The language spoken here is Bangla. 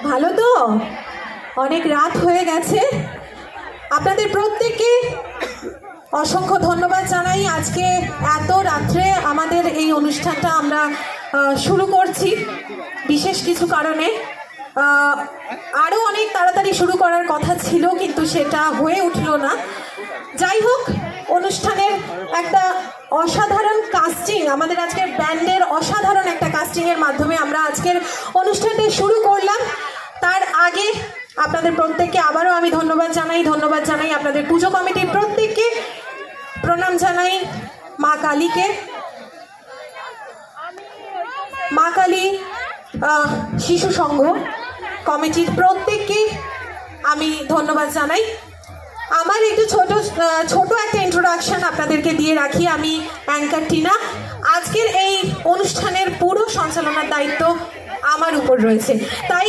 ভালো তো? অনেক রাত হয়ে গেছে। আপনাদের প্রত্যেককে অসংখ্য ধন্যবাদ জানাই। আজকে এত রাত্রে আমাদের এই অনুষ্ঠানটা আমরা শুরু করছি বিশেষ কিছু কারণে। আরও অনেক তাড়াতাড়ি শুরু করার কথা ছিল, কিন্তু সেটা হয়ে উঠল না। যাই হোক, অনুষ্ঠানের একটা অসাধারণ কাস্টিং, আমাদের আজকের ব্যান্ডের অসাধারণ একটা কাস্টিংয়ের মাধ্যমে আমরা আজকের অনুষ্ঠানটি শুরু করলাম। তার আগে আপনাদের প্রত্যেককে আবারও আমি ধন্যবাদ জানাই আপনাদের পুজো কমিটির প্রত্যেককে, প্রণাম জানাই মা কালীকে। মা কালী শিশু সংঘ কমিটির প্রত্যেককে আমি ধন্যবাদ জানাই। আমার একটু ছোট একটা ইন্ট্রোডাকশন আপনাদেরকে দিয়ে রাখি। আমি অ্যাঙ্কার টিনা। আজকের এই অনুষ্ঠানের পুরো সঞ্চালনার দায়িত্ব আমার উপর রয়েছে, তাই